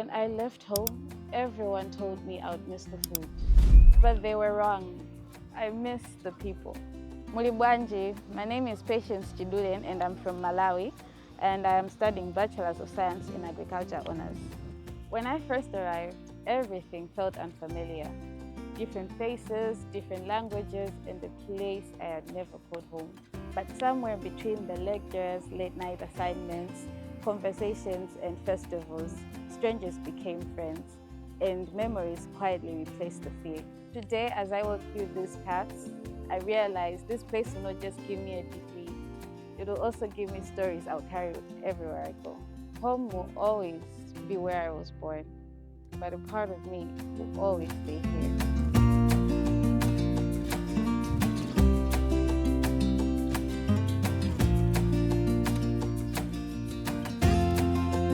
When I left home, everyone told me I would miss the food. But they were wrong. I miss the people. Mulibwanji, my name is Patience Chiduleni and I'm from Malawi, and I am studying Bachelor's of Science in Agriculture Honors. When I first arrived, everything felt unfamiliar. Different faces, different languages, and a place I had never called home. But somewhere between the lectures, late night assignments, conversations, and festivals, strangers became friends, and memories quietly replaced the fear. Today, as I walk through these paths, I realize this place will not just give me a degree, it will also give me stories I'll carry with me everywhere I go. Home will always be where I was born, but a part of me will always stay here.